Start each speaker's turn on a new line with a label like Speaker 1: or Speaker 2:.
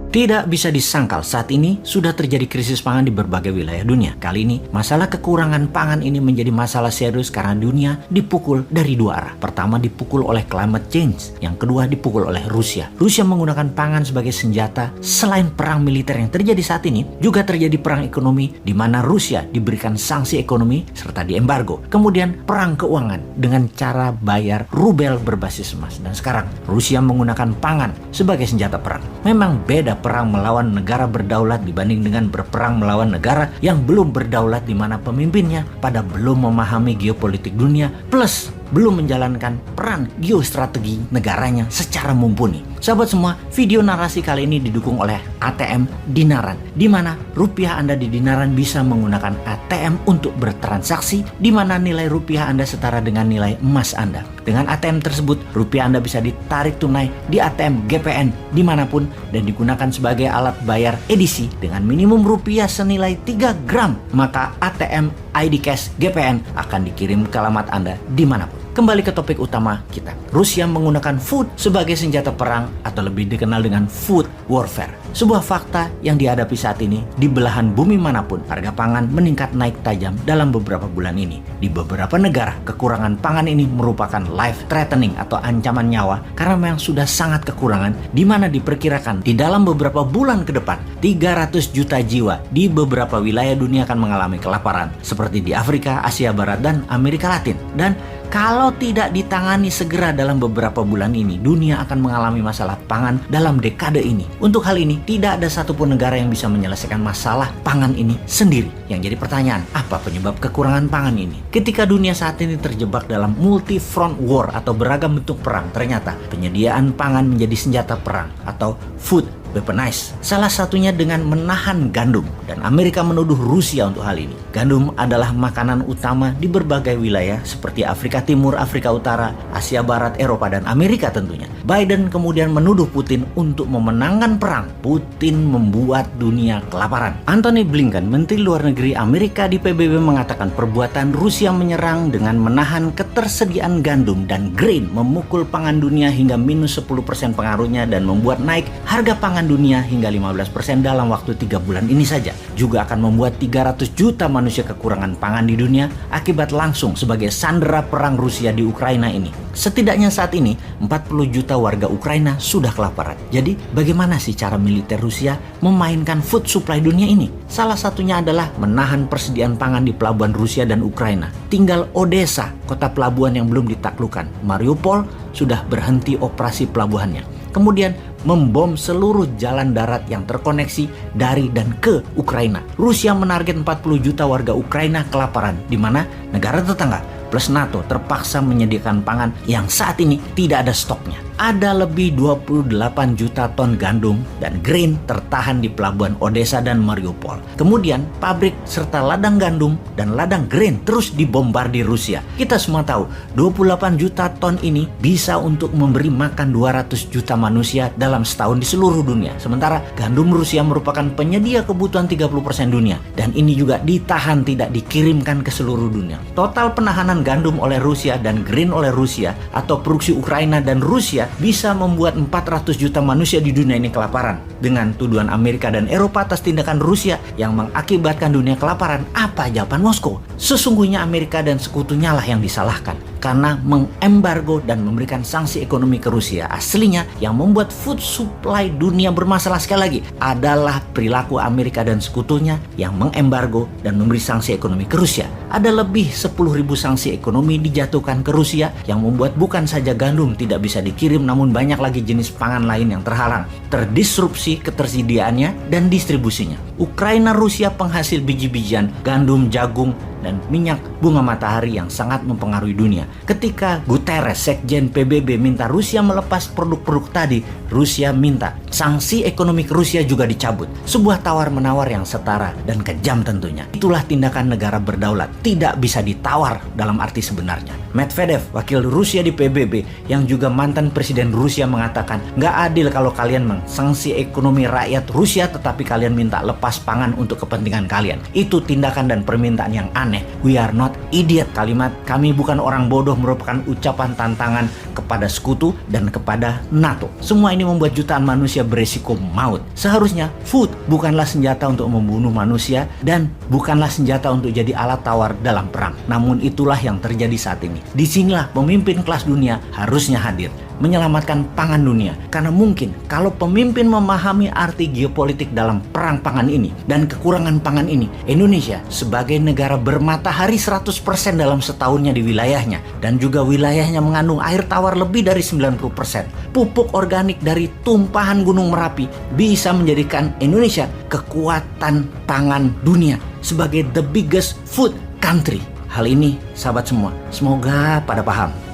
Speaker 1: Tidak bisa disangkal saat ini sudah terjadi krisis pangan di berbagai wilayah dunia. Kali ini masalah kekurangan pangan ini menjadi masalah serius karena dunia dipukul dari dua arah. Pertama dipukul oleh climate change, yang kedua dipukul oleh Rusia. Rusia menggunakan pangan sebagai senjata. Selain perang militer yang terjadi saat ini, juga terjadi perang ekonomi di mana Rusia diberikan sanksi ekonomi serta diembargo. Kemudian perang keuangan dengan cara bayar rubel berbasis emas. Dan sekarang Rusia menggunakan pangan sebagai senjata perang. Memang beda perang melawan negara berdaulat dibanding dengan berperang melawan negara yang belum berdaulat di mana pemimpinnya pada belum memahami geopolitik dunia plus belum menjalankan peran geostrategi negaranya secara mumpuni. Sahabat semua, video narasi kali ini didukung oleh ATM Dinaran, di mana rupiah Anda di Dinaran bisa menggunakan ATM untuk bertransaksi, di mana nilai rupiah Anda setara dengan nilai emas Anda. Dengan ATM tersebut, rupiah Anda bisa ditarik tunai di ATM GPN dimanapun dan digunakan sebagai alat bayar edisi dengan minimum rupiah senilai 3 gram. Maka ATM ID Cash GPN akan dikirim ke alamat Anda dimanapun. Kembali ke topik utama kita. Rusia menggunakan food sebagai senjata perang atau lebih dikenal dengan food warfare. Sebuah fakta yang dihadapi saat ini di belahan bumi manapun, harga pangan meningkat naik tajam dalam beberapa bulan ini. Di beberapa negara, kekurangan pangan ini merupakan life threatening atau ancaman nyawa karena memang sudah sangat kekurangan, di mana diperkirakan di dalam beberapa bulan ke depan 300 juta jiwa di beberapa wilayah dunia akan mengalami kelaparan seperti di Afrika, Asia Barat, dan Amerika Latin. Dan kalau tidak ditangani segera dalam beberapa bulan ini, dunia akan mengalami masalah pangan dalam dekade ini. Untuk hal ini, tidak ada satupun negara yang bisa menyelesaikan masalah pangan ini sendiri. Yang jadi pertanyaan, apa penyebab kekurangan pangan ini? Ketika dunia saat ini terjebak dalam multi-front war atau beragam bentuk perang, ternyata penyediaan pangan menjadi senjata perang atau food weaponized. Salah satunya dengan menahan gandum, dan Amerika menuduh Rusia untuk hal ini. Gandum adalah makanan utama di berbagai wilayah seperti Afrika Timur, Afrika Utara, Asia Barat, Eropa, dan Amerika tentunya. Biden kemudian menuduh Putin untuk memenangkan perang. Putin membuat dunia kelaparan. Antony Blinken, Menteri Luar Negeri Amerika di PBB, mengatakan perbuatan Rusia menyerang dengan menahan ketersediaan gandum dan grain memukul pangan dunia hingga minus 10% pengaruhnya dan membuat naik harga pangan dunia hingga 15% dalam waktu 3 bulan ini saja. Juga akan membuat 300 juta manusia kekurangan pangan di dunia akibat langsung sebagai sandera perang Rusia di Ukraina ini. Setidaknya saat ini 40 juta warga Ukraina sudah kelaparan. Jadi bagaimana sih cara militer Rusia memainkan food supply dunia ini? Salah satunya adalah menahan persediaan pangan di pelabuhan Rusia dan Ukraina. Tinggal Odessa, kota pelabuhan yang belum ditaklukkan. Mariupol sudah berhenti operasi pelabuhannya. Kemudian membom seluruh jalan darat yang terkoneksi dari dan ke Ukraina. Rusia menarget 40 juta warga Ukraina kelaparan, di mana negara tetangga plus NATO terpaksa menyediakan pangan yang saat ini tidak ada stoknya. Ada lebih 28 juta ton gandum dan grain tertahan di pelabuhan Odessa dan Mariupol. Kemudian pabrik serta ladang gandum dan ladang grain terus dibombardir Rusia. Kita semua tahu 28 juta ton ini bisa untuk memberi makan 200 juta manusia dalam setahun di seluruh dunia. Sementara gandum Rusia merupakan penyedia kebutuhan 30% dunia, dan ini juga ditahan tidak dikirimkan ke seluruh dunia. Total penahanan gandum oleh Rusia dan grain oleh Rusia atau produksi Ukraina dan Rusia bisa membuat 400 juta manusia di dunia ini kelaparan. Dengan tuduhan Amerika dan Eropa atas tindakan Rusia yang mengakibatkan dunia kelaparan, apa jawaban Moskow? Sesungguhnya Amerika dan sekutunya lah yang disalahkan karena mengembargo dan memberikan sanksi ekonomi ke Rusia. Aslinya yang membuat food supply dunia bermasalah sekali lagi adalah perilaku Amerika dan sekutunya yang mengembargo dan memberi sanksi ekonomi ke Rusia. Ada lebih 10.000 sanksi ekonomi dijatuhkan ke Rusia yang membuat bukan saja gandum tidak bisa dikirim, namun banyak lagi jenis pangan lain yang terhalang, terdisrupsi ketersediaannya dan distribusinya. Ukraina Rusia penghasil biji-bijian, gandum, jagung, dan minyak bunga matahari yang sangat mempengaruhi dunia. Ketika Guterres, Sekjen PBB, minta Rusia melepas produk-produk tadi, Rusia minta sanksi ekonomi ke Rusia juga dicabut. Sebuah tawar-menawar yang setara dan kejam tentunya. Itulah tindakan negara berdaulat, tidak bisa ditawar dalam arti sebenarnya. Medvedev, wakil Rusia di PBB yang juga mantan presiden Rusia, mengatakan nggak adil kalau kalian mengsanksi ekonomi rakyat Rusia tetapi kalian minta lepas merampas pangan untuk kepentingan kalian. Itu tindakan dan permintaan yang aneh. We are not idiot. Kalimat "kami bukan orang bodoh" merupakan ucapan tantangan kepada sekutu dan kepada NATO. Semua ini membuat jutaan manusia beresiko maut. Seharusnya food bukanlah senjata untuk membunuh manusia dan bukanlah senjata untuk jadi alat tawar dalam perang. Namun itulah yang terjadi saat ini. Disinilah pemimpin kelas dunia harusnya hadir, menyelamatkan pangan dunia. Karena mungkin kalau pemimpin memahami arti geopolitik dalam perang pangan ini dan kekurangan pangan ini, Indonesia sebagai negara bermatahari 100% dalam setahunnya di wilayahnya, dan juga wilayahnya mengandung air tawar lebih dari 90%, pupuk organik dari tumpahan Gunung Merapi, bisa menjadikan Indonesia kekuatan pangan dunia sebagai the biggest food country. Hal ini, sahabat semua, semoga pada paham.